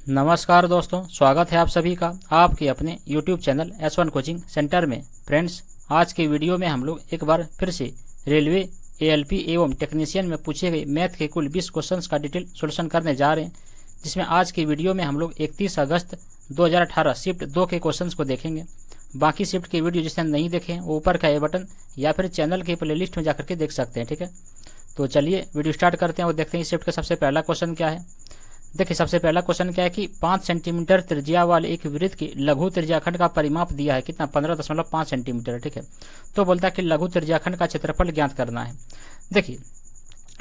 नमस्कार दोस्तों, स्वागत है आप सभी का आपके अपने YouTube channel S1 coaching centre में। फ्रेंड्स, आज के वीडियो में हम लोग एक बार फिर से रेलवे ALP एवं टेक्नीशियन में पूछे गए मैथ के कुल 20 क्वेश्चंस का डिटेल सॉल्यूशन करने जा रहे हैं, जिसमें आज की वीडियो में हम लोग 31 अगस्त 2018 शिफ्ट 2 के क्वेश्चंस को देखेंगे। बाकी शिफ्ट के वीडियो जिसने नहीं देखे हैं वो ऊपर का ए बटन या फिर चैनल के प्लेलिस्ट में जाकर के देख सकते हैं। ठीक है, तो चलिए वीडियो स्टार्ट करते हैं और देखते हैं शिफ्ट का सबसे पहला क्वेश्चन क्या है। देखिए, सबसे पहला क्वेश्चन क्या है कि 5 सेंटीमीटर त्रिज्या वाले एक वृत्त की लघु त्रिज्याखंड का परिमाप दिया है, कितना 15.5 सेंटीमीटर। ठीक है, तो बोलता है कि लघु त्रिज्याखंड का क्षेत्रफल ज्ञात करना है। देखिए,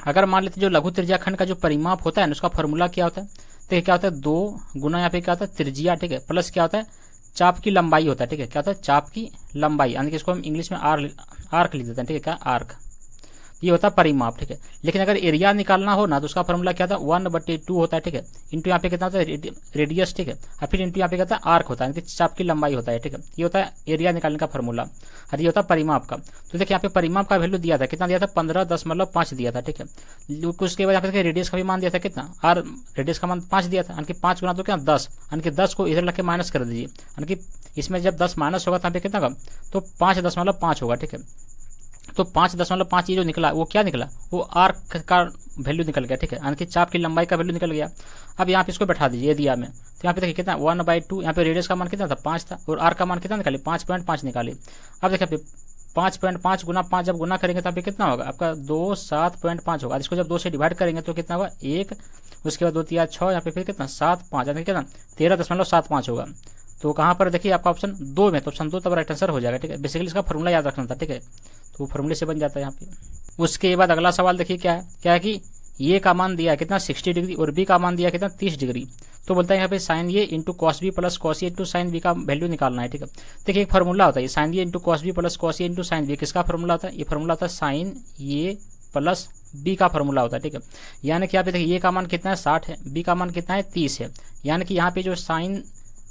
अगर मान लेते जो लघु त्रिज्याखंड का जो परिमाप होता है ना, उसका फॉर्मूला क्या होता है। देखिए, क्या होता है 2 गुना यहाँ पे क्या होता है त्रिज्या, ठीक है, प्लस क्या होता है चाप की लंबाई होता है। ठीक है, क्या होता है चाप की लंबाई, यानी कि इसको हम इंग्लिश में आर्क लिख देते हैं। ठीक है, क्या आर्क, ये होता है परिमाप। ठीक है, लेकिन अगर एरिया निकालना हो ना तो उसका फॉर्मूला क्या था 1/2 होता है। ठीक है, इंटू यहाँ पे कितना होता है रेडियस। ठीक है, और फिर इंटू यहाँ पे कहता है आर्क होता है, चाप की लंबाई होता है। ठीक है, ये होता है एरिया निकालने का फॉर्मूला और ये होता है परिमाप का। तो देखिए यहाँ पे परिमाप का वैल्यू दिया था, कितना दिया था 15.5 दिया था। ठीक है, उसके बाद यहाँ पे रेडियस का भी मान दिया था, कितना और रेडियस का मान 5 दिया था, यानी कि 5 गुना तो क्या 10, यानी कि 10 को इधर लग के माइनस कर दीजिए, यानी कि इसमें जब 10 माइनस होगा तो यहाँ पे कितना का तो 5.5 होगा। ठीक है, तो 5.5 ये जो निकला वो क्या निकला, वो आर्क का वैल्यू निकल गया। ठीक है, यानी कि चाप की लंबाई का वैल्यू निकल गया। अब यहाँ पे इसको बैठा दीजिए दिया में, तो यहाँ पे देखिए कितना 1/2, यहाँ पे रेडियस का मान कितना था 5 था और आर्क का मान कितना निकाले 5.5 निकाले। अब देखिए 5.5 गुना 5 जब गुना करेंगे तो यहाँ पे कितना होगा आपका 2 7.5 होगा। इसको जब 2 से डिवाइड करेंगे तो कितना होगा 1, उसके बाद 2 3 6, यहाँ पे फिर कितना 7 5, यानी कितना 13.75 होगा। तो कहाँ पर देखिए आपका ऑप्शन 2 में, तो ऑप्शन 2 तब राइट आंसर हो जाएगा। ठीक है, बेसिकली इसका फॉर्मूला याद रखना था। ठीक है, तो फॉर्मूले से बन जाता है यहाँ पे। उसके बाद अगला सवाल देखिए क्या है कि ये का मान दिया है कितना 60 डिग्री और बी का मान दिया कितना 30 डिग्री। तो बोलता है यहाँ पे sine A into cos B plus cos A into sine B का वैल्यू निकालना है। ठीक है, देखिए एक फॉर्मूला होता है sine A into cos B plus cos A into sine B, किसका फॉर्मूला होता है, ये फॉर्मूला होता है साइन ए प्लस बी का फॉर्मूला होता है। ठीक है, यानी कि यहाँ पे देखिए ए का मान कितना है 60 है, बी का मान कितना है 30 है, यानी कि यहाँ पे जो साइन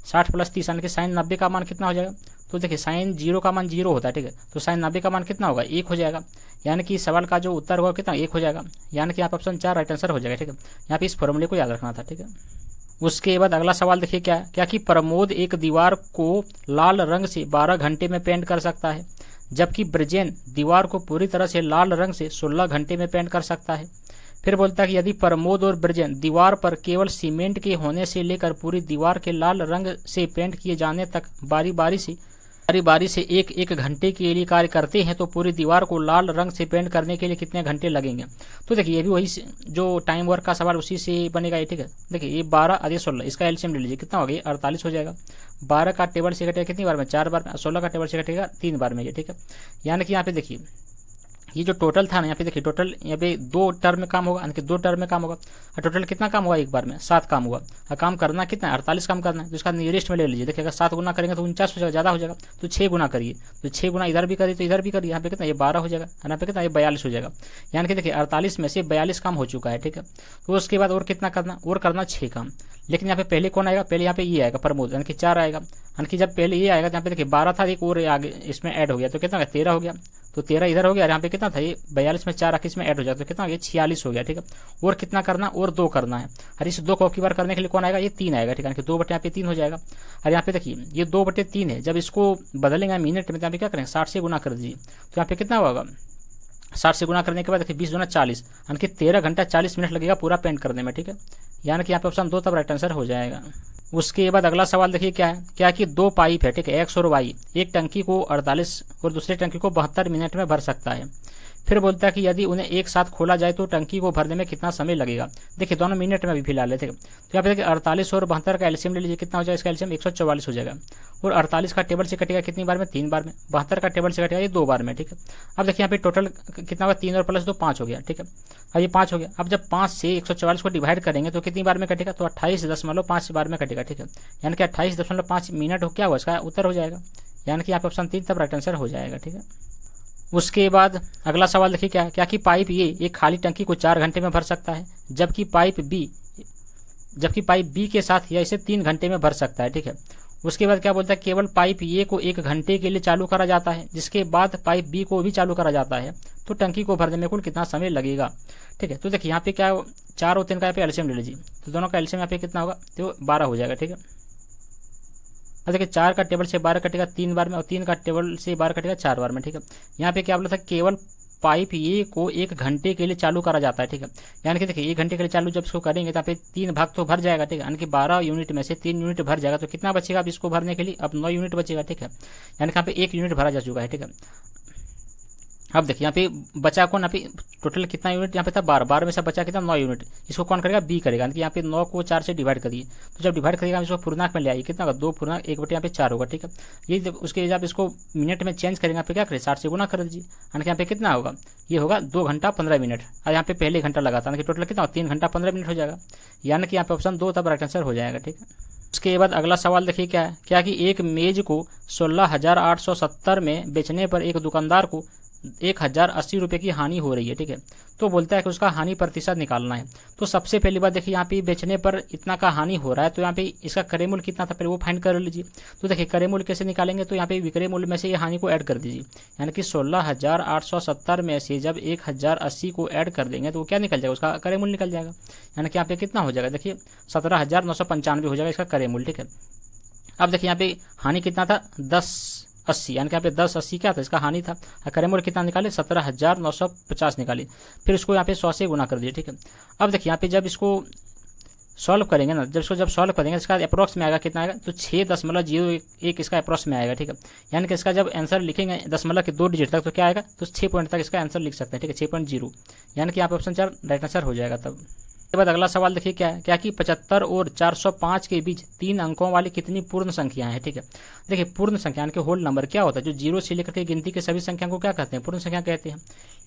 60 + 30 यानी कि साइन 90 का मान कितना हो जाएगा। तो देखिए साइन 0 का मान 0 होता है। ठीक है, तो साइन 90 का मान कितना होगा 1 हो जाएगा, यानी कि सवाल का जो उत्तर होगा कितना 1 हो जाएगा, यानी कि यहाँ पे ऑप्शन 4 राइट आंसर हो जाएगा। ठीक है, यहाँ पे इस फॉर्मूले को याद रखना था। ठीक है, उसके बाद अगला सवाल देखिए क्या कि प्रमोद एक दीवार को लाल रंग से 12 घंटे में पेंट कर सकता है, जबकि ब्रजेन दीवार को पूरी तरह से लाल रंग से 16 घंटे में पेंट कर सकता है। फिर बोलता है कि यदि प्रमोद और ब्रजेन दीवार पर केवल सीमेंट के होने से लेकर पूरी दीवार के लाल रंग से पेंट किए जाने तक बारी बारी से एक एक घंटे के लिए कार्य करते हैं, तो पूरी दीवार को लाल रंग से पेंट करने के लिए कितने घंटे लगेंगे। तो देखिए ये भी वही जो टाइम वर्क का सवाल उसी से बनेगा ये। ठीक है, देखिए ये 12 और 16, इसका एलसीएम ले लीजिए, कितना हो गया 48 हो जाएगा। 12 का टेबल से कटेगा कितनी बार में 4 बार में, 16 का टेबल से कटेगा 3 बार में ये। ठीक है, यानी कि यहाँ पे देखिए ये जो टोटल था ना, यहाँ पे देखिए टोटल यहाँ पे 2 टर्म में काम होगा, यानी कि 2 टर्म में काम होगा और टोटल कितना काम हुआ एक बार में 7 काम हुआ और काम करना कितना 48 काम करना है। तो इसका नियरेस्ट में ले लीजिए, देखिए अगर 7 गुना करेंगे तो 49 हो जाएगा, ज़्यादा हो जाएगा। तो 6 गुना करिए, तो 6 गुना इधर भी करिए तो इधर भी करिए, यहाँ पे कितना ये 12 हो जाएगा, यहाँ पे कितना ये 42 हो जाएगा, यानी कि देखिए 48 में से 42 काम हो चुका है। ठीक है, तो उसके बाद और कितना करना, और करना 6 काम, लेकिन यहाँ पे पहले कौन आएगा, पहले यहाँ पे ये आएगा प्रमोद, यानी कि 4 आएगा, यानी कि जब पहले ये आएगा तो यहाँ पे देखिए 12 था, एक और आगे इसमें ऐड हो गया तो कितना हो गया 13 हो गया, तो 13 इधर हो गया, यहाँ पे कितना था ये 42 में 4 आके इसमें ऐड हो जाता तो कितना हो गया 46 हो गया। ठीक है, और कितना करना, और 2 करना है, और इस 2 को की बार करने के लिए कौन आएगा, ये 3 आएगा। ठीक है, 2 बटे यहाँ पे 3 हो जाएगा, और यहाँ पे देखिए ये 2/3 है, जब इसको बदलेंगे मिनट में तो यहाँ पे क्या करेंगे 60 से गुना कर दीजिए, तो यहाँ पे कितना होगा 60 से गुना करने के बाद देखिए 20 गुना 40, यानी कि 13 घंटा 40 मिनट लगेगा पूरा पेंट करने में। ठीक है, यानी कि यहाँ पे ऑप्शन 2 तब राइट आंसर हो जाएगा। उसके बाद अगला सवाल देखिए क्या कि 2 पाइप है, ठीक है, एक्स और वाई, एक टंकी को 48 और दूसरे टंकी को 72 मिनट में भर सकता है। फिर बोलता है कि यदि उन्हें एक साथ खोला जाए तो टंकी को भरने में कितना समय लगेगा। देखिए दोनों मिनट में भी फिलहाल है। ठीक है, तो यहाँ पे देखिए 48 और 72 का एलसीएम ले लीजिए, कितना हो जाएगा इसका एलसीएम 144 हो जाएगा, और 48 का टेबल से कटेगा कितनी बार में 3 बार में, 72 का टेबल से कटेगा ये 2 बार में। ठीक है, अब देखिए यहाँ पे टोटल कितना होगा 3 और प्लस 2 5 हो गया। ठीक है, अब ये 5 हो गया, अब जब 5 से 144 को डिवाइड करेंगे तो कितनी बार में कटेगा, तो 28.5 बार में कटेगा। ठीक है, यानी कि 28.5 मिनट हो क्या हुआ इसका उत्तर हो जाएगा, यानी कि यहाँ पे ऑप्शन 3 तब राइट आंसर हो जाएगा। ठीक है, उसके बाद अगला सवाल देखिए क्या कि पाइप ए एक खाली टंकी को 4 घंटे में भर सकता है, जबकि पाइप बी के साथ यह इसे 3 घंटे में भर सकता है। ठीक है, उसके बाद क्या बोलता है, केवल पाइप ए को 1 घंटे के लिए चालू करा जाता है, जिसके बाद पाइप बी को भी चालू करा जाता है, तो टंकी को भरने में कुल कितना समय लगेगा। ठीक है, तो देखिए यहाँ पे क्या 4 और 3 का यहाँ पे एलसीएम ले लीजिए, तो दोनों का एलसीएम यहाँ पे कितना होगा, तो 12 हो जाएगा। ठीक है, और देखिए 4 का टेबल से 12 कटेगा 3 बार में, और 3 का टेबल से 12 कटेगा 4 बार में। ठीक है, यहाँ पे क्या बोला था, केवल पाइप ए को 1 घंटे के लिए चालू करा जाता है। ठीक है, यानी कि देखिए 1 घंटे के लिए चालू जब इसको करेंगे तो यहाँ पे 3 भाग तो भर जाएगा। ठीक है, यानी कि 12 यूनिट में से 3 यूनिट भर जाएगा, तो कितना बचेगा अब इसको भरने के लिए, अब 9 यूनिट बचेगा। ठीक है, यानी कि यहाँ पे 1 यूनिट भरा जा चुका है। ठीक है, अब देखिए यहाँ पे बचा कौन, यहाँ पे टोटल कितना यूनिट यहाँ पे था 12 में से बचा कितना 9 यूनिट, इसको कौन करेगा, बी करेगा। यानी कि यहाँ पे 9 को 4 से डिवाइड करिए, तो जब डिवाइड करिएगा इसको पूर्णांक में ले आइए, कितना होगा 2 पूर्णांक 1 बटे यहाँ पे 4 होगा। ठीक है, ये उसके जब इसको मिनट में चेंज करेंगे यहाँ पे क्या करें 60 से गुना कर दीजिए, यानी कि यहाँ पे कितना होगा, ये होगा 2 घंटा 15 मिनट, और यहाँ पे पहले घंटा लगा था, यानी कि टोटल कितना 3 घंटा 15 मिनट हो जाएगा, यानी कि यहाँ पे ऑप्शन 2 तब राइट आंसर हो जाएगा। ठीक है, उसके बाद अगला सवाल देखिए क्या है, क्या कि एक मेज को 16,870 में बेचने पर एक दुकानदार को 1,080 रुपये की हानि हो रही है। ठीक है, तो बोलता है कि उसका हानि प्रतिशत निकालना है। तो सबसे पहली बात देखिए यहाँ पे बेचने पर इतना का हानि हो रहा है, तो यहाँ पे इसका क्रय मूल्य कितना था पहले वो फाइंड कर लीजिए। तो देखिए क्रय मूल्य कैसे निकालेंगे, तो यहाँ पे विक्रय मूल्य में से ये हानि को ऐड कर दीजिए, यानी कि 16,870 में से जब 1,080 को ऐड कर देंगे तो वो क्या निकल जाएगा, उसका क्रय मूल्य निकल जाएगा, यानी कि यहाँ पे कितना हो जाएगा, देखिए 17,995 हो जाएगा इसका क्रय मूल्य। ठीक है, अब देखिए यहाँ पे हानि कितना था 1080, यानी कि यहाँ पे 1080 क्या था इसका हानि था, क्रय मूल्य कितना निकाले 17,950 निकाले, फिर इसको यहाँ पे 100 से गुना कर दिए। ठीक है, अब देखिए यहाँ पे जब इसको सॉल्व करेंगे ना, जब सॉल्व करेंगे इसका अप्रोक्स में आएगा कितना आएगा, तो 6.01 इसका अप्रोक्स में आएगा। ठीक है, यानी कि इसका जब आंसर लिखेंगे दशमलव के 2 डिजिट तक तो क्या आएगा, तो 6 पॉइंट तक इसका आंसर लिख सकते हैं। ठीक है, 6.0, यानी कि यहाँ पे ऑप्शन 4 राइट आंसर हो जाएगा। तब उसके बाद अगला सवाल देखिए क्या है, क्या कि 75 और 405 के बीच 3 अंकों वाली कितनी पूर्ण संख्याएं हैं। ठीक है, देखिए पूर्ण संख्या यानी कि होल नंबर क्या होता है, जो 0 से लेकर के गिनती के सभी संख्या को क्या कहते हैं, पूर्ण संख्या कहते हैं।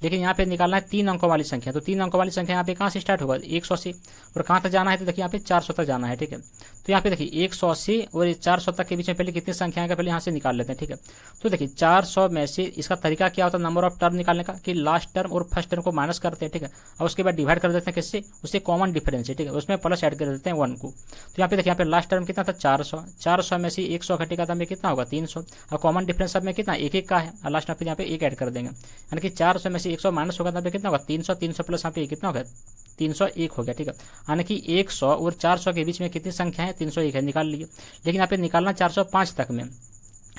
लेकिन यहाँ पे निकालना है 3 अंकों वाली संख्या, तो 3 अंकों वाली संख्या यहाँ पे कहाँ से स्टार्ट होगा 100 से, और कहाँ तक जाना है, तो देखिए यहाँ पे 400 तक जाना है। ठीक है, तो यहाँ पे देखिए 100 से और 400 तक के बीच में पहले कितनी संख्या है पहले यहाँ से निकाल लेते हैं। ठीक है, तो देखिए 400 में से इसका तरीका क्या होता है नंबर ऑफ टर्म निकालने का, कि लास्ट टर्म और फर्स्ट टर्म को माइनस करते हैं। ठीक है, और उसके बाद डिवाइड कर देते हैं किससे, उससे कॉमन डिफरेंस है। ठीक है, उसमें प्लस ऐड कर देते हैं 1 को, तो यहाँ पे देखिए यहाँ पे लास्ट टर्म कितना था 400 में से 100 घटेगा तो हमें कितना होगा 300, और कॉमन डिफरेंस सब में कितना 1 का है, और लास्ट में यहाँ पे 1 ऐड कर देंगे, यानी कि 400 में से 100 माइनस होगा तो कितना होगा 300 प्लस यहाँ पे कितना होगा 301 हो गया। ठीक है, यानी कि 100 और 400 के बीच में कितनी संख्या है 301 है, निकाल लिए। लेकिन यहाँ पे निकालना 405 तक में,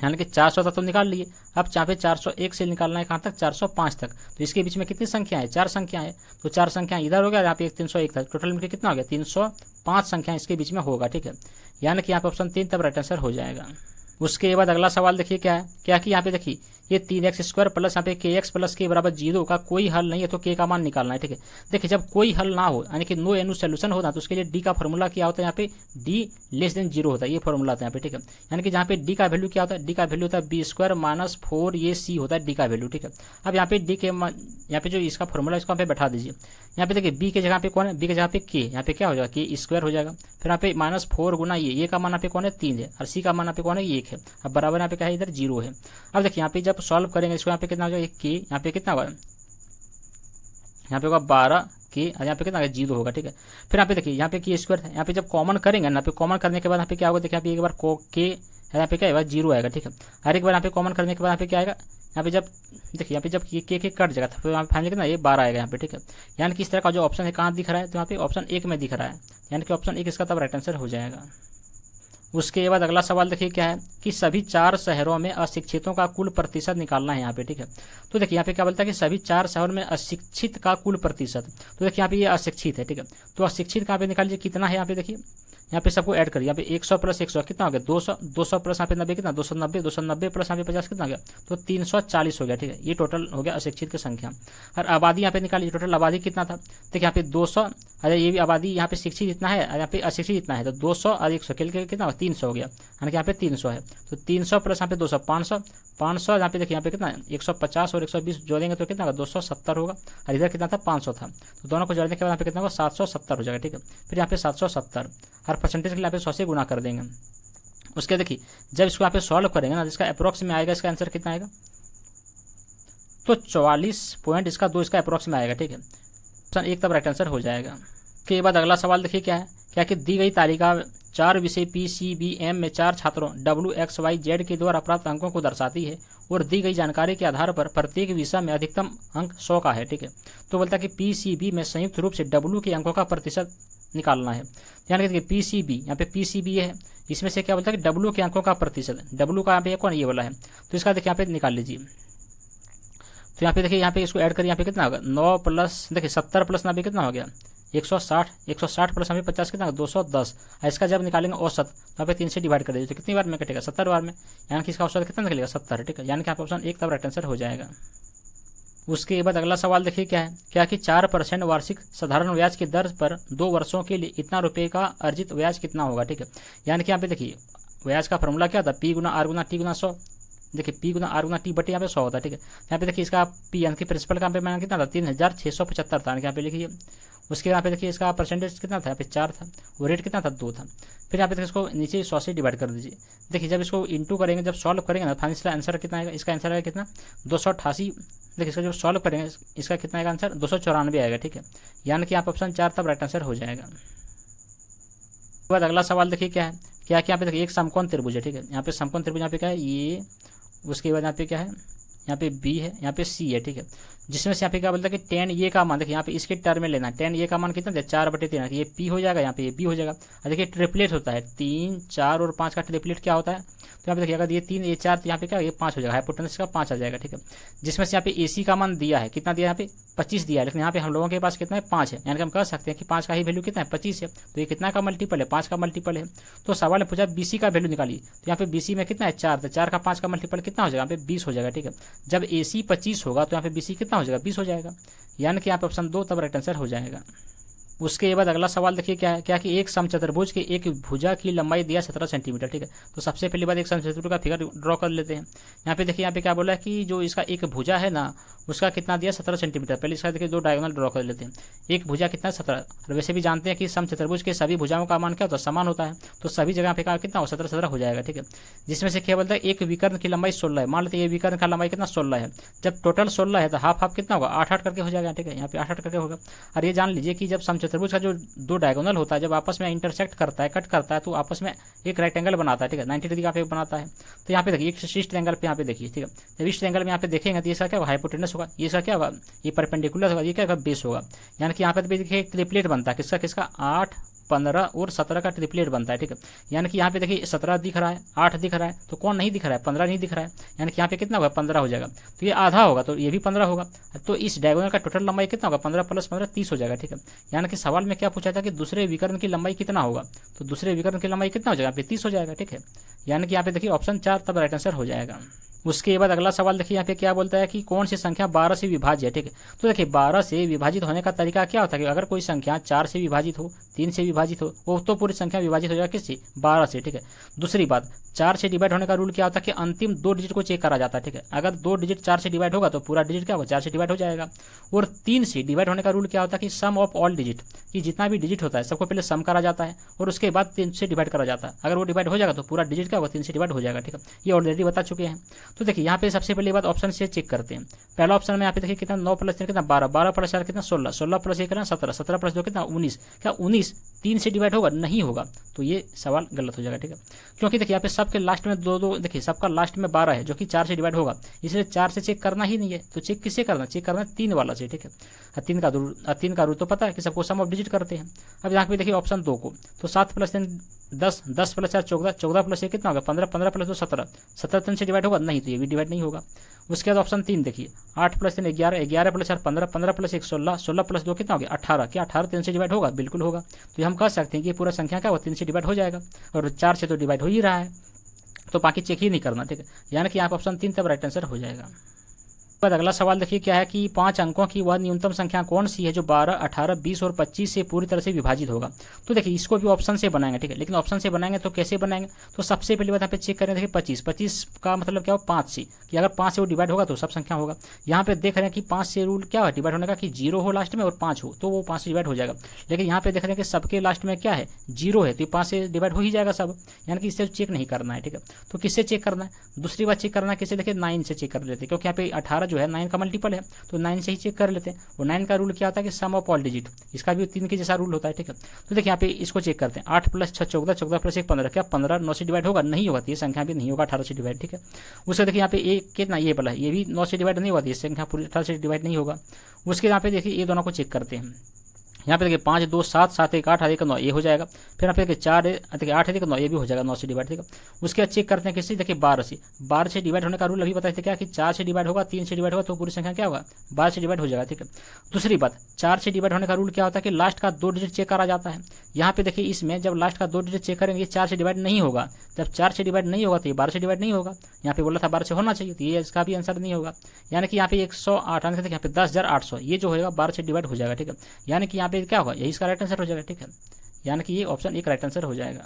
यानी कि 400 तक तो निकाल लिए, अब यहाँ पे 401 से निकालना है कहाँ तक 405 तक, तो इसके बीच में कितनी संख्या है 4 संख्या है, तो 4 संख्या इधर हो गया, यहाँ पे 301 तक, टोटल में कितना हो गया 305 संख्या इसके बीच में होगा। ठीक है, यानी कि यहाँ पे ऑप्शन 3 तब राइट आंसर हो जाएगा। उसके बाद अगला सवाल देखिए क्या है, क्या कि यहाँ पे देखिए ये 3x² प्लस यहाँ पे kx प्लस के बराबर 0 का कोई हल नहीं है, तो k का मान निकालना है। ठीक है, देखिए जब कोई हल ना हो यानी कि नो एनु सोल्यूशन होता है, तो उसके लिए d का फॉर्मूला क्या होता है, यहाँ पे d <0 होता है, ये फॉर्मूला होता है यहाँ पे। ठीक है, यानी कि जहाँ पे d का वैल्यू क्या होता है, d का वैल्यू होता है b² माइनस 4 ये c होता है d का वैल्यू। ठीक है, अब यहाँ पे d के यहाँ पे जो इसका फॉर्मूला इसको यहाँ पे बैठा दीजिए, यहाँ पे देखिए b के जगह पे कौन है, b के जगह पे k, यहाँ पे क्या हो जाएगा k² हो जाएगा, फिर यहाँ पे -4 गुना ये का मान यहाँ पे कौन है 3 है, और c का मान यहाँ पे कौन है 1 है, अब बराबर यहाँ पे क्या है इधर 0 है। अब देखिए यहाँ पे जब सॉल्व करेंगे इसको यहाँ पे कितना हो जाएगा k, यहाँ पे कितना होगा, यहाँ पे होगा 12 k, और यहाँ पे कितना 0 होगा। ठीक है, फिर यहाँ पे देखिए यहाँ पे k² है, यहाँ पे जब कॉमन करेंगे ना, यहाँ पे कॉमन करने के बाद यहाँ पे क्या होगा, देखिए यहाँ पे एक बार k यहाँ पे क्या आएगा 0 आएगा। ठीक है, हर एक बार यहाँ पे कॉमन करने के बाद यहाँ पे क्या आएगा, यहाँ पे जब देखिए यहाँ पे जब k कट जाएगा तो यहाँ पे फाइनली कितना ये 12 आएगा यहाँ पे। ठीक है, यानी कि इस तरह का जो ऑप्शन है कहाँ दिख रहा है, तो यहाँ पे ऑप्शन 1 में दिख रहा है, यानी कि ऑप्शन 1 इसका तब राइट आंसर हो जाएगा। उसके बाद अगला सवाल देखिए क्या है, कि सभी 4 शहरों में अशिक्षितों का कुल प्रतिशत निकालना है यहाँ पे। ठीक है, तो देखिए यहाँ पे क्या बोलता है कि सभी 4 शहरों में अशिक्षित का कुल प्रतिशत, तो देखिए यहाँ पे ये अशिक्षित है। ठीक है, तो अशिक्षित कहाँ पे निकाल लीजिए कितना है, यहाँ पे देखिए यहाँ पे सबको ऐड करिए, यहाँ पे 100 प्लस 100 कितना हो गया 200, 200 प्लस यहाँ पे 90 कितना 290, 290 प्लस यहाँ पे 50 कितना हो गया, तो 340 हो गया। ठीक है, ये टोटल हो गया अशिक्षित की संख्या। और आबादी यहाँ पे निकालिए, टोटल आबादी कितना था, देखिए यहाँ पे 200, अरे ये भी आबादी यहाँ पे शिक्षित जितना है, यहाँ पे अशिक्षित जितना है, तो 200 और 100 के कितना 300 हो गया, यानी कि यहाँ पे 300 है, तो 300 प्लस यहाँ पे 200 500 यहाँ पे देखिए यहाँ पे कितना 150 और 120 जोड़ेंगे तो कितना होगा 270 होगा, और इधर कितना था 500 था, तो दोनों को जोड़ने के बाद यहाँ पे कितना होगा 770 हो जाएगा। ठीक है, फिर यहाँ पे 770 हर परसेंटेज के लिए यहाँ पे 100 से गुना कर देंगे। उसके देखिए जब इसको यहाँ पे सॉल्व करेंगे ना, जिसका अप्रोक्स में आएगा इसका आंसर कितना आएगा, तो 44 इसका 2 इसका अप्रोक्स में आएगा। ठीक है, ऑप्शन 1 तब राइट आंसर हो जाएगा। उसके बाद अगला सवाल देखिए क्या है, क्या कि दी गई तालिका 4 विषय PCBM में 4 छात्रों WXYZ के द्वारा प्राप्त अंकों को दर्शाती है और दी गई जानकारी के आधार पर प्रत्येक विषय में अधिकतम अंक 100 का है। ठीक है, तो बोलता है कि PCB में संयुक्त रूप से W के अंकों का प्रतिशत निकालना है। ध्यान रखिए PCB, यहाँ पे PCB है, इसमें से क्या बोलता है कि W के अंकों का प्रतिशत, W का यहाँ पे कौन ये वाला है, तो इसका देखिए यहाँ पे निकाल लीजिए। तो यहाँ पे देखिए, यहाँ पे इसको ऐड करिए, यहाँ पे कितना होगा 9 प्लस देखिए 70 प्लस 90 कितना हो गया 160, 160 प्लस 50 कितना 210। इसका जब निकालेंगे औसत तो यहाँ पे 3 से डिवाइड कर दीजिए, तो कितनी बार में कटेगा 70 बार में, यानी कि इसका औसत कितना निकलेगा 70। ठीक है, यानी कि आप ऑप्शन 1 तब राइट आंसर हो जाएगा। उसके बाद अगला सवाल देखिए क्या है, क्या कि 4% वार्षिक साधारण ब्याज की दर पर 2 वर्षों के लिए इतना रुपये का अर्जित ब्याज कितना होगा। ठीक है, यानी कि यहाँ पे देखिए ब्याज का फॉर्मूला क्या था, P गुना R गुना T गुना 100। देखिए P गुना R गुना T बटे यहाँ पे 100 होता है। ठीक है, यहाँ पे देखिए इसका P यानी कि प्रिंसिपल का यहाँ पे मान कितना था 3675 था, यहाँ पे लिखिए। उसके यहाँ पे देखिए इसका परसेंटेज कितना था, यहाँ पे 4 था, वो रेट कितना था 2 था। फिर यहाँ पे देखिए इसको नीचे 100 से डिवाइड कर दीजिए। देखिए जब इसको इंटू करेंगे, जब सॉल्व करेंगे ना, फाइनल आंसर कितना आएगा, इसका आंसर आएगा कितना 288। देखिए इसका जब सॉल्व करेंगे इसका कितना आएगा आंसर 294 आएगा। ठीक है, यानी कि आप ऑप्शन 4 तब राइट आंसर हो जाएगा। उसके बाद अगला सवाल देखिए क्या है, क्या कि यहाँ पे देखिए एक समकोण त्रिभुज है। ठीक है, यहाँ पे समकोण त्रिभुज यहाँ पे क्या है ये, उसके बाद यहाँ पे क्या है, यहाँ पे B है, यहाँ पे C है। ठीक है, जिसमें से यहाँ पे क्या बोलता है कि tan ये का मान, देखिए यहाँ पे इसके टर्म में लेना है, tan ये का मान कितना है 4/3, ये P हो जाएगा, यहाँ पे ये B हो जाएगा। और देखिए ट्रिपलेट होता है 3, 4 और 5 का ट्रिपलेट क्या होता है, तो यहाँ पे देखिए अगर ये 3 ये 4 तो यहाँ पे क्या ये 5 हो जाएगा, हाइपोटेनस का 5 आ जाएगा। ठीक है, जिसमें से यहाँ पे AC का मान दिया है, कितना दिया है यहाँ पे 25 दिया है, लेकिन यहाँ पे हम लोगों के पास कितना है 5 है, यानी कि हम कह सकते हैं कि 5 का ही वैल्यू कितना है 25 है, तो ये कितना का मल्टीपल है 5 का मल्टीपल है। तो सवाल ने पूछा BC का वैल्यू निकालिए, तो यहाँ पे BC में कितना है 4, तो 4 का 5 का मल्टीपल कितना हो जाएगा, यहाँ पे 20 हो जाएगा। ठीक है, जब AC 25 होगा तो यहाँ पे BC कितना हो जाएगा 20 हो जाएगा, यानी कि यहाँ पे ऑप्शन 2 तब राइट आंसर हो जाएगा। उसके बाद अगला सवाल देखिए क्या है, क्या कि एक समचतुर्भुज के एक भुजा की लंबाई दिया 17 सेंटीमीटर। ठीक है, तो सबसे पहली बात एक समचतुर्भुज का फिगर ड्रॉ कर लेते हैं। यहाँ पे देखिए यहाँ पे क्या बोला है कि जो इसका एक भुजा है ना उसका कितना दिया 17 सेंटीमीटर। पहले इसका देखिए 2 डायगोनल ड्रॉ कर लेते हैं। एक भुजा कितना 17, और वैसे भी जानते हैं कि समचतुर्भुज के सभी भुजाओं का मान क्या होता है समान होता है, तो सभी जगह पे का कितना हो 17 हो जाएगा। ठीक है, जिसमें से क्या बोलता है एक विकर्ण की लंबाई 16 है, मान लेते हैं ये विकर्ण का लंबाई कितना 16 है, जब टोटल 16 है तो हाफ हाफ कितना होगा 8 करके हो जाएगा। ठीक है, यहाँ पे 8 करके होगा। और ये जान लीजिए कि जब समचतुर्भुज का जो 2 डायगोनल होता है जब आपस में इंटरसेक्ट करता है कट करता है तो आपस में एक राइट एंगल बनाता है। ठीक है, 90 डिग्री का पे बनाता है। तो यहाँ पे देखिए एक ईस्ट एंगल पे यहाँ पे देखिए। ठीक है, जब ईस्ट एंगल में यहाँ पे देखेंगे तो इसका क्या होगा हाइपोटेनस होगा, ये इसका क्या होगा ये परपेंडिकुलर होगा, ये क्या होगा बेस होगा। यानी कि यहाँ पे देखिए ट्रिपलेट बनता है किसका किसका 8, 15 और 17 का ट्रिपलेट बनता है। ठीक है, यानी कि यहाँ पे देखिए 17 दिख रहा है, 8 दिख रहा है, तो कौन नहीं दिख रहा है 15 नहीं दिख रहा है, यानी कि यहाँ पे कितना होगा 15 हो जाएगा। तो ये आधा होगा तो ये भी 15 होगा, तो इस डायगोनल का टोटल लंबाई कितना होगा 15 + 15 30 हो जाएगा। ठीक है, यानी कि सवाल में क्या पूछा था कि दूसरे विकर्ण की लंबाई कितना होगा, तो दूसरे विकर्ण की लंबाई कितना हो जाएगा 30 हो जाएगा। ठीक है, यानी कि यहाँ पे देखिए ऑप्शन 4 तब राइट आंसर हो जाएगा। उसके बाद अगला सवाल देखिए यहाँ पे क्या बोलता है कि कौन सी संख्या 12 से विभाज्य है। ठीक है, तो देखिए 12 से विभाजित होने का तरीका क्या होता है कि अगर कोई संख्या 4 से विभाजित हो, 3 से विभाजित हो, वो तो पूरी संख्या विभाजित हो जाएगा किससे 12 से। ठीक है, दूसरी बात 4 से डिवाइड होने का रूल क्या होता है कि अंतिम 2 डिजिट को चेक करा जाता है। ठीक है, अगर 2 डिजिट 4 से डिवाइड होगा तो पूरा डिजिट क्या होगा 4 से डिवाइड हो जाएगा। और 3 से डिवाइड होने का रूल क्या होता है कि सम ऑफ ऑल डिजिट, कि जितना भी डिजिट होता है सबको पहले सम करा जाता है और उसके बाद 3 से डिवाइड करा जाता है। अगर वो डिवाइड हो जाएगा तो पूरा डिजिट क्या होगा 3 से डिवाइड हो जाएगा। ठीक है, ये ऑलरेडी बता चुके हैं। तो देखिए यहाँ पे सबसे पहले बात ऑप्शन से चेक करते हैं। पहला ऑप्शन में यहाँ पे देखिए कितना 9 + 3 कितना 12, 12 + 4 कितना 16, 16 + 1 कितना 17, 17 + 2 कितना 19। क्या 19 3 से डिवाइड होगा नहीं होगा, तो ये सवाल गलत हो जाएगा। ठीक है, क्योंकि देखिए यहाँ पे सबके लास्ट में 2 देखिए सबका लास्ट में 12 है जो कि 4 से डिवाइड होगा, इसलिए 4 से चेक करना ही नहीं है। तो चेक किससे करना, चेक करना है 3 वाला से। ठीक है, 3 का रूल तो पता है कि सबको सम ऑफ डिजिट करते हैं। अब यहाँ पे देखिए ऑप्शन 2 को, तो 7 + 3 10, 10 + 4 14, 14 + 1 कितना होगा 15, 15 + 2 17, 17 3 से डिवाइड होगा नहीं, तो ये भी डिवाइड नहीं होगा। उसके बाद ऑप्शन 3 देखिए 8 + 3 11, 11 + 4 15, 15 + 1 16, 16 + 2 कितना हो गया 18। क्या 18 3 से डिवाइड होगा, बिल्कुल होगा। तो ये हम कह सकते हैं कि पूरा संख्या क्या होगा 3 से डिवाइड हो जाएगा, और 4 से तो डिवाइड हो ही रहा है, तो बाकी चेक ही नहीं करना। ठीक है, यानी कि यहाँ पर ऑप्शन 3 तब राइट आंसर हो जाएगा। बाद अगला सवाल देखिए क्या है कि 5 अंकों की वह न्यूनतम संख्या कौन सी है जो 12, 18, 20 और 25 से पूरी तरह से विभाजित होगा। तो देखिए इसको भी ऑप्शन से बनाएंगे। ठीक है, लेकिन ऑप्शन से बनाएंगे तो कैसे बनाएंगे, तो सबसे पहली बात यहाँ पे चेक करें देखिए 25, 25 का मतलब क्या हो 5 से, कि अगर 5 से वो डिवाइड होगा तो सब संख्या होगा। यहाँ पे देख रहे हैं कि 5 से रूल क्या है डिवाइड होने का कि 0 हो लास्ट में और 5 हो, तो वो 5 से डिवाइड हो जाएगा। लेकिन यहाँ पे देख रहे हैं कि सबके लास्ट में क्या है 0 है, तो 5 से डिवाइड हो ही जाएगा सब, यानी कि इससे चेक नहीं करना है। ठीक है, तो किससे चेक करना है, दूसरी बात चेक करना है किससे, देखिए 9 से चेक कर लेते हैं, क्योंकि यहाँ पे 18 जो है 9 का मल्टीपल है, तो 9 से ही चेक कर लेते हैं। और 9 का रूल क्या होता है कि सम ऑफ ऑल डिजिट, इसका भी 3 के जैसा रूल होता है, ठीक है। तो देखिए यहाँ पे इसको चेक करते हैं, 8 + 6 14, 14 + 1 15, क्या 15 9 से डिवाइड होगा? नहीं होगा, ये संख्या भी नहीं होगा 18 से डिवाइड, ठीक है। उसके देखिए यहाँ पे एक कितना ये वाला है, ये भी 9 से डिवाइड नहीं होगा, ये संख्या पूरी 18 से डिवाइड नहीं होगा। उसके यहाँ पे देखिए ये दोनों को चेक करते हैं, यहाँ पे देखिए 5 2 7 7 1 8 8 1 9 ये हो जाएगा। फिर यहाँ पे देखिए 4 देखिए 8 1 9 ये भी हो जाएगा 9 से डिवाइड, ठीक है। उसके बाद चेक करते हैं किससे, देखिए 12 से डिवाइड होने का रूल अभी बताए थे क्या कि 4 से डिवाइड होगा, 3 से डिवाइड होगा तो पूरी संख्या क्या होगा 12 से डिवाइड हो जाएगा, ठीक है। दूसरी बात 4 से डिवाइड होने का रूल क्या होता है कि लास्ट का 2 डिजिट चेक करा जाता है। यहाँ पे देखिए इसमें जब लास्ट का 2 डिजिट चेक करेंगे 4 से डिवाइड नहीं होगा, जब 4 से डिवाइड नहीं होगा तो ये 12 से डिवाइड नहीं होगा। यहाँ पे बोला था 12 से होना चाहिए, तो ये इसका भी आंसर नहीं होगा। यानी कि यहाँ पे 108 आंसर, यहाँ पे 10,800 ये जो होगा 12 से डिवाइड हो जाएगा, ठीक है। यानी कि यहाँ पे क्या होगा, यही इसका राइट आंसर हो जाएगा, ठीक है। यानी कि ये ऑप्शन एक राइट आंसर हो जाएगा।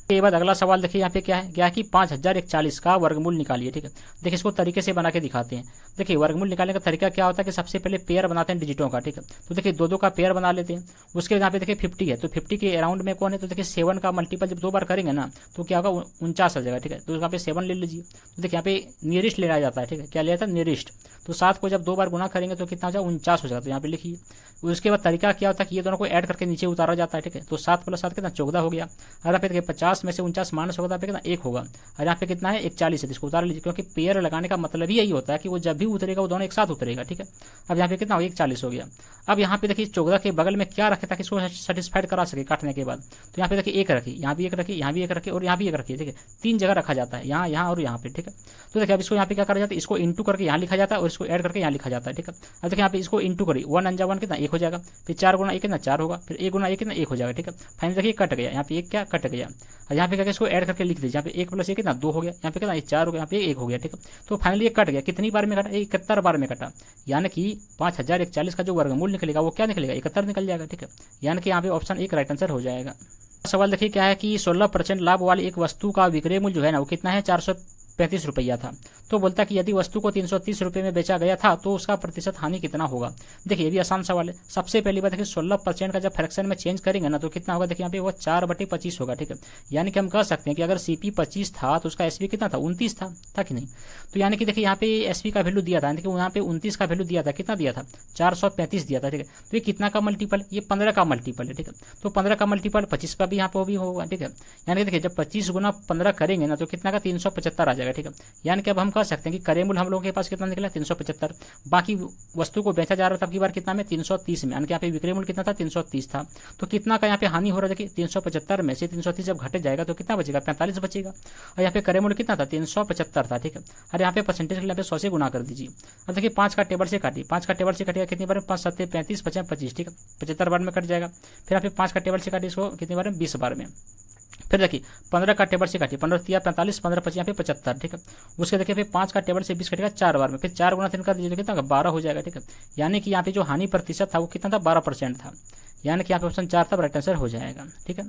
के बाद अगला सवाल देखिए यहाँ पे क्या है कि 5041 का वर्गमूल निकालिए, ठीक है। देखिए इसको तरीके से बना के दिखाते हैं। देखिए वर्गमूल निकालने का तरीका क्या होता है कि सबसे पहले पेयर बनाते हैं डिजिटों का, ठीक है। तो देखिए 2 का पेयर बना लेते हैं। उसके यहाँ पे देखिए 50 है, तो 50 के अराउंड में कौन है, तो देखिए 7 का मल्टीपल जब 2 बार करेंगे ना तो क्या होगा 49 आ जाएगा, ठीक है। तो यहाँ पे 7 ले लीजिए। तो देखिए यहाँ पे नियरेस्ट ले जाता है, ठीक है। क्या ले जाता है, नियरेस्ट। तो 7 को जब 2 बार गुना करेंगे तो कितना हो जाएगा 49 हो जाएगा, तो यहाँ पे लिखिए। उसके बाद तरीका क्या होता है कि ये दोनों को ऐड करके नीचे उतारा जाता है, ठीक है। तो 7 + 7 कितना 14 हो गया। और यहाँ पे देखिए 50 में से 49 माइनस होगा, कितना 1 होगा। और यहाँ पे कितना है 41 है, इसको उतार लीजिए, क्योंकि पेयर लगाने का मतलब ही यही होता है कि वो जब भी उतरेगा वो दोनों एक साथ उतरेगा, ठीक है। अब यहाँ पे कितना 41 हो गया। अब यहाँ पे देखिए 14 के बगल में क्या रखे ताकि इसको सेटिस्फाइड करा सके काटने के बाद। तो यहाँ पे देखिए 1 रखिए, यहाँ भी 1 रखिए, यहाँ भी 1 रखिए और यहाँ भी 1 रखिए, ठीक है। 3 जगह रखा जाता है, यहाँ यहाँ और यहाँ पे, ठीक है। तो देखिए अब इसको यहाँ पे क्या करा जाता है, इसको इंटू करके यहाँ लिखा जाता है और इसको ऐड करके यहाँ लिखा जाता है, ठीक है। अब देखिए यहाँ पे इसको इंटू करिए, 1 × 1 कितना 1 हो जाएगा। फिर 4 × 1 कितना 4 होगा। फिर 1 × 1 कितना 1 हो जाएगा, ठीक है। फाइनल देखिए कट गया, यहाँ पे 1 क्या कट गया। और यहाँ पे क्या इसको ऐड करके लिख दीजिए, यहाँ पे 1 + 1 कितना 2 हो गया, यहाँ पे कितना 4 हो गया, यहाँ पे 1 हो गया, ठीक है। तो फाइनली ये कट गया, कितनी बार में कटा, 71 बार में कटा। यानी कि 5041 का जो वर्गमूल निकलेगा वो क्या निकलेगा 71 निकल जाएगा, ठीक है। यानी कि यहाँ पे ऑप्शन एक राइट आंसर हो जाएगा। सवाल देखिए क्या है कि 16% लाभ वाली एक वस्तु का विक्रय मूल्य जो है ना वो कितना है 435 रुपया था। तो बोलता है कि यदि वस्तु को 330 रुपये में बेचा गया था तो उसका प्रतिशत हानि कितना होगा। देखिए ये भी आसान सवाल है। सबसे पहली बात देखिए 16% का जब फ्रैक्शन में चेंज करेंगे ना तो कितना होगा, देखिए यहाँ पे वो 4/25 होगा, ठीक है। यानी कि हम कह सकते हैं कि अगर CP 25 था तो उसका SP कितना था 29 था कि नहीं। तो यानी कि देखिए यहाँ पे SP का वैल्यू दिया था, यानी कि यहाँ पे 29 का वैल्यू दिया था, कितना दिया था 435 दिया था, ठीक है। तो ये कितना का मल्टीपल, ये 15 का मल्टीपल है, ठीक है। तो 15 का मल्टीपल 25 का भी यहाँ पे भी होगा, ठीक है। यानी कि देखिए जब 25 × 15 करेंगे ना तो कितना का 375 आ जाएगा, ठीक है। यानी कि अब हम कह सकते हैं कि क्रय मूल्य हम लोगों के पास कितना निकला 375। बाकी वस्तु को बेचा जा रहा था अब की बार कितना में 330 में, यानी कि यहाँ पे विक्रय मूल्य कितना था 330 था। तो कितना का यहाँ पे हानि हो रहा है, देखिए 375 में से 330 जब घटे जाएगा तो कितना बचेगा 45 बचेगा। और यहाँ पे क्रय मूल्य कितना था 375 था, ठीक है। और यहाँ पे परसेंटेज के लिए 100 से गुना कर दीजिए। अब देखिए 5 का टेबल से काटिए, 5 का टेबल से कटेगा कितनी बार में 5 7 35 50 25, ठीक है। 75 बार में कट जाएगा। फिर यहाँ पे 5 का टेबल से काटिए इसको कितनी बार में 20 बार में। फिर देखिए 15 का टेबल से काटिए, 15 × 45 15 25 यहाँ पे 75, ठीक है। उसके देखिए फिर 5 का टेबल से 20 कटेगा 4 बार में, फिर 4 × 3 कर दीजिए कितना 12 हो जाएगा, ठीक है। यानी कि यहाँ पे जो हानि प्रतिशत था वो कितना था 12% था। यानी कि यहाँ पे ऑप्शन 4 तब राइट आंसर हो जाएगा, ठीक है।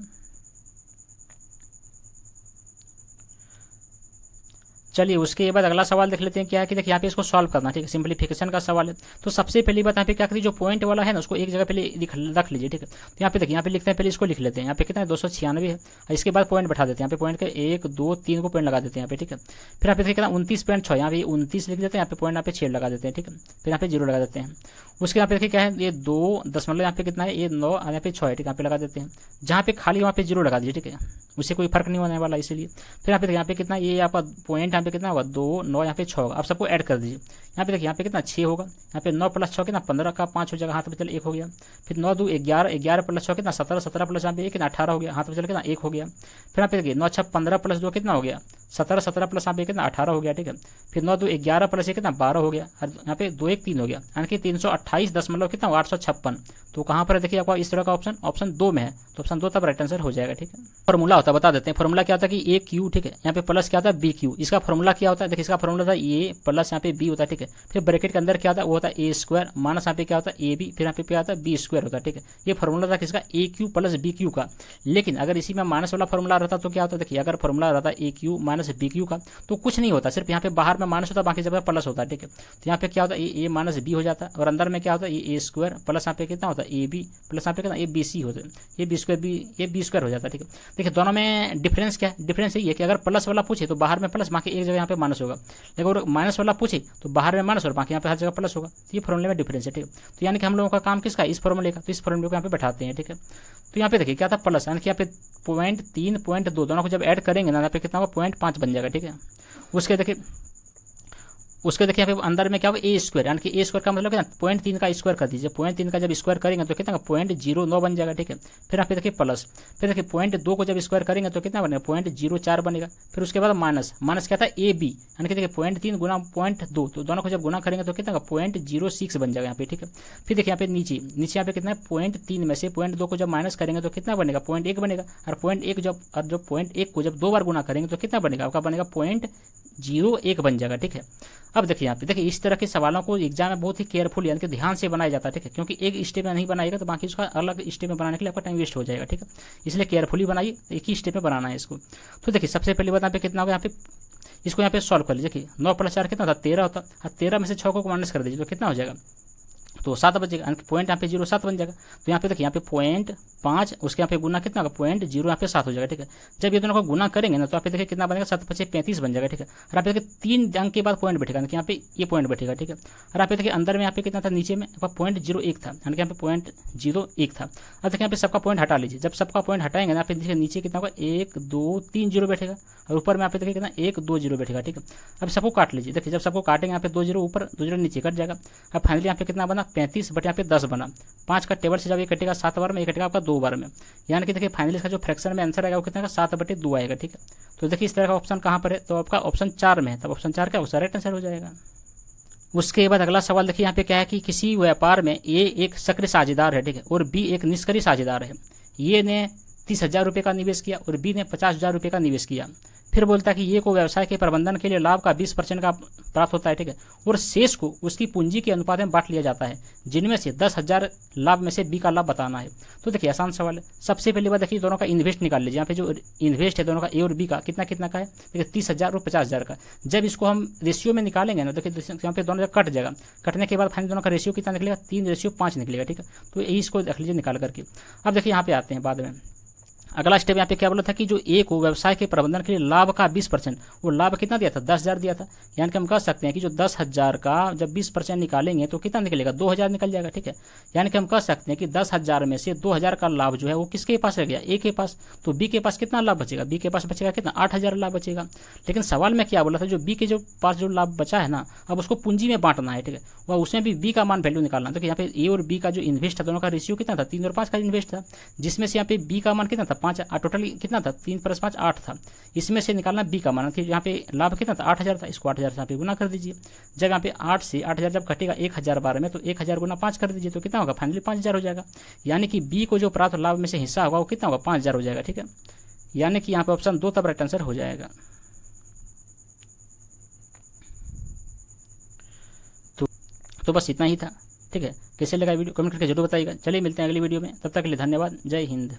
चलिए उसके बाद अगला सवाल देख लेते हैं क्या है कि देखिए यहाँ पे इसको सॉल्व करना, ठीक है। सिंप्लीफिकेशन का सवाल है। तो सबसे पहली बात यहाँ पे क्या करिए, जो पॉइंट वाला है ना उसको एक जगह पहले रख लीजिए, ठीक है। तो यहाँ पे देखिए यहाँ पे लिखते हैं, पहले इसको लिख लेते हैं। यहाँ पे कितना है 296 है। इसके बाद पॉइंट बैठा देते हैं, यहाँ पे पॉइंट के 1 2 3 को पॉइंट लगा देते हैं यहाँ पे, ठीक है। फिर यहाँ पे देखिए कितना 29.6, यहाँ पे 29 लिख देते हैं, यहाँ पे पॉइंट यहाँ पे 6 लगा देते हैं, ठीक है। फिर यहाँ पे 0 लगा देते हैं। उसके यहाँ पे देखिए क्या है ये 2 दशमलव यहाँ पे कितना है ये 9 यहाँ पे 6 है, ठीक है। यहाँ पे लगा देते हैं, जहाँ पे खाली वहाँ पे 0 लगा दीजिए, ठीक है। उससे कोई फर्क नहीं होने वाला इसीलिए। फिर यहाँ पे कितना ये आपका पॉइंट यहाँ पे कितना होगा 2 9 यहाँ पे 6 होगा। आप सबको ऐड कर दीजिए। यहाँ पे देखिए यहाँ पे कितना 6 होगा, यहाँ पे 9 + 6 कितना 15 का 5 हो जाएगा, हाथ में चल 1 हो गया। फिर 9 2 11 11 + 6 कितना 17 17 + यहाँ पे 1 कितना 18 हो गया, हाथ में चल कितना 1 हो गया। फिर यहाँ पे देखिए 9 6 15 + 2 कितना हो गया 17 17 + यहाँ पे कितना 18 हो गया, ठीक है। फिर 9 2 11 + 1 कितना 12 हो गया, और यहाँ पे 2 1 3 हो गया, यानी कि 328 दशमलव कितना 856। तो कहाँ पर देखिए आपका इस तरह का ऑप्शन 2 में है, तो ऑप्शन 2 तब राइट आंसर हो जाएगा, ठीक है। फॉर्मूला होता है बता देते हैं। फॉर्मूला क्या होता है कि AQ, ठीक है। यहाँ पे प्लस क्या होता है BQ। इसका फॉर्मूला क्या होता है, देखिए इसका फॉर्मूला था A प्लस यहाँ पे B होता है, ठीक है। फिर ब्रैकेट के अंदर क्या होता है वो होता है A² माइनस यहाँ पे क्या होता है AB, फिर यहाँ पे क्या होता है B² होता है, ठीक है। ये फॉर्मूला था किसका AQ + BQ का। लेकिन अगर इसी में माइनस वाला फॉर्मूला रहता तो क्या होता है, देखिए अगर फॉर्मूला रहता AQ - माइनस बी क्यू का, तो कुछ नहीं होता, सिर्फ यहाँ पे बाहर में माइनस होता है, बाकी जगह प्लस होता है, ठीक है। तो यहाँ पे क्या होता है, ए माइनस बी हो जाता है, और अंदर में क्या होता है, ए स्क्वायर प्लस यहाँ पे कितना होता है ए बी प्लस यहाँ पे कितना ए बी सी होता है, ये बी स्क्वायर हो जाता है, ठीक है। देखिए दोनों में डिफरेंस क्या है, डिफरेंस यही है कि अगर प्लस वाला पूछे तो बाहर में प्लस, बाकी एक जगह यहाँ पे माइनस होगा, लेकिन अगर माइनस वाला पूछे तो बाहर में माइनस और बाकी यहाँ पे हर जगह प्लस होगा। तो ये फॉर्मूले में डिफरेंस है, ठीक है। तो यानी कि हम लोगों का काम किसका, इस फॉर्मूले का, तो इस फॉर्मूले को यहाँ पे बैठाते हैं, ठीक है। तो यहाँ पे देखिए क्या था प्लस, यानी कि यहाँ पे 0.3 0.2 दोनों को जब ऐड करेंगे ना यहाँ पे कितना होगा 0.5 बन जाएगा, ठीक है। उसके देखिए यहाँ पे अंदर में क्या होगा ए स्क्वायर, यानी कि ए स्क्वायर का मतलब क्या 0.3 का स्क्वायर कर दीजिए, 0.3 का जब स्क्वायर करेंगे तो कितना 0.09 बन जाएगा, ठीक है। फिर यहाँ पे देखिए प्लस, फिर देखिए 0.2 को जब स्क्वायर करेंगे तो कितना बनेगा 0.04 बनेगा। फिर उसके बाद माइनस क्या था ए बी, यानी कि देखिए 0.3 गुना 0.2, तो दोनों को जब गुना करेंगे तो कितना 0.06 बन जाएगा यहाँ पे, ठीक है। फिर देखिए यहाँ पे नीचे यहाँ पे कितना है 0.3 में से 0.2 को जब माइनस करेंगे तो कितना बनेगा 0.1 बनेगा, और 0.1 को जब 2 बार गुना करेंगे तो कितना बनेगा आपका बनेगा 0.01 बन जाएगा, ठीक है। अब देखिए यहाँ पे देखिए इस तरह के सवालों को एग्जाम में बहुत ही केयरफुल यानी कि ध्यान से बनाया जाता है, ठीक है, क्योंकि एक स्टेप में नहीं बनाएगा तो बाकी उसका अलग स्टेप में बनाने के लिए आपका टाइम वेस्ट हो जाएगा, ठीक है। इसलिए केयरफुली बनाइए, एक ही स्टेप में बनाना है इसको। तो देखिए सबसे पहले बात यहाँ पे कितना होगा, यहाँ पे इसको यहाँ पे सॉल्व कर लीजिए। देखिए 9 + 4 कितना होता है 13 होता है, 13 में से 6 को माइनस कर दीजिए तो कितना हो जाएगा, तो 7 बचेगा, पॉइंट यहाँ पे 0.7 बन जाएगा। तो यहाँ पे देखिए यहाँ पे 0.5 उसके यहाँ पे गुना कितना होगा 0.0 यहाँ पे 7 हो जाएगा, ठीक है। जब ये दोनों को गुना करेंगे ना तो यहाँ पे देखिए कितना बनेगा 7 × 5 = 35 बन जाएगा, ठीक है। और यहाँ पे देखिए 3 अंक के बाद पॉइंट बैठेगा, यानी कि यहाँ पे ये पॉइंट बैठेगा, ठीक है। और यहाँ पे देखिए अंदर में यहाँ पे कितना था नीचे में 0.01 था, यानी कि यहाँ पे 0.01 था। अब देखिए यहाँ पे सबका पॉइंट हटा लीजिए, जब सबका पॉइंट हटाएंगे यहाँ पे देखिए नीचे कितना होगा 1 2 3 0 बैठेगा, और ऊपर में यहाँ पे देखिए कितना 1 2 0 बैठेगा, ठीक है। अब सबको काट लीजिए, देखिए जब सबको काटेंगे यहाँ पे 2 0 ऊपर 2 0 नीचे कट जाएगा। अब फाइनली यहाँ पे कितना बना 35 बट यहाँ पे 10 बना, 5 का टेबल से जब ये कटेगा 7 बार में, ये कटेगा आपका 2 बार में, यानी कि देखिए फाइनली इसका जो फ्रैक्शन में आंसर आएगा वो कितना का 7/2 आएगा, ठीक है। तो देखिए इस तरह का ऑप्शन कहाँ पर है, तो आपका ऑप्शन 4 में है, तब ऑप्शन 4 का करेक्ट आंसर हो जाएगा। उसके बाद अगला सवाल देखिए यहाँ पे क्या है कि किसी व्यापार में ए एक सक्रिय साझेदार है, ठीक है, और बी एक निष्क्रिय साझेदार है। ए ने 30,000 रुपये का निवेश किया और बी ने 50,000 रुपये का निवेश किया। फिर बोलता है कि ये को व्यवसाय के प्रबंधन के लिए लाभ का 20% का प्राप्त होता है, ठीक है, और शेष को उसकी पूंजी के अनुपात में बांट लिया जाता है, जिनमें से 10,000 लाभ में से बी का लाभ बताना है। तो देखिए आसान सवाल है। सबसे पहले बात देखिए दोनों का इन्वेस्ट निकाल लीजिए। यहाँ पे जो इन्वेस्ट है दोनों का ए और बी का कितना कितना का है, देखिए 30,000 और 50,000 का। जब इसको हम रेशियो में निकालेंगे ना, देखिए यहाँ पे दोनों जब कट जाएगा, कटने के बाद फाइनल दोनों का रेशियो कितना निकलेगा 3:5 निकलेगा, ठीक है। तो यही इसको रख लीजिए निकाल करके। अब देखिए यहाँ पे आते हैं बाद में अगला स्टेप। यहाँ पे क्या बोला था कि जो ए को व्यवसाय के प्रबंधन के लिए लाभ का 20%, वो लाभ कितना दिया था 10,000 दिया था, यानी कि हम कह सकते हैं कि जो 10,000 का जब 20% निकालेंगे तो कितना निकलेगा 2,000 निकल जाएगा, ठीक है। यानी कि हम कह सकते हैं कि 10,000 में से 2,000 का लाभ जो है वो किसके पास रह गया, ए के पास। तो बी के पास कितना लाभ बचेगा, बी के पास बचेगा कितना 8,000 लाभ बचेगा। लेकिन सवाल में क्या बोला था, जो बी के जो पास जो लाभ बचा है ना, अब उसको पूंजी में बांटना है, ठीक है, वह उसमें भी बी का मान वैल्यू निकालना। तो यहाँ पे ए और बी का जो इन्वेस्ट था दोनों का रेशियो कितना था 3 और 5 का इन्वेस्ट था, जिसमें से यहाँ पे बी का मान कितना था 5, टोटल कितना था 3 + 5 8 था। इसमें से निकालना बी का मान, यहाँ पे लाभ कितना था 8,000 था, इसको 8,000 से यहाँ पे गुना कर दीजिए। जब यहाँ पे 8 से 8,000 जब कटेगा 1,000 बार में, तो 1,000 गुना 5 कर दीजिए, तो कितना होगा फाइनली 5,000 हो जाएगा। यानी कि बी को जो प्राप्त लाभ में से हिस्सा होगा वो कितना होगा 5,000 हो जाएगा, ठीक है। यानी कि यहाँ पे ऑप्शन 2 तब राइट आंसर हो जाएगा। तो बस इतना ही था, ठीक है। कैसे लगा वीडियो कमेंट करके जरूर बताइएगा। चलिए मिलते हैं अगली वीडियो में, तब तक के लिए धन्यवाद। जय हिंद।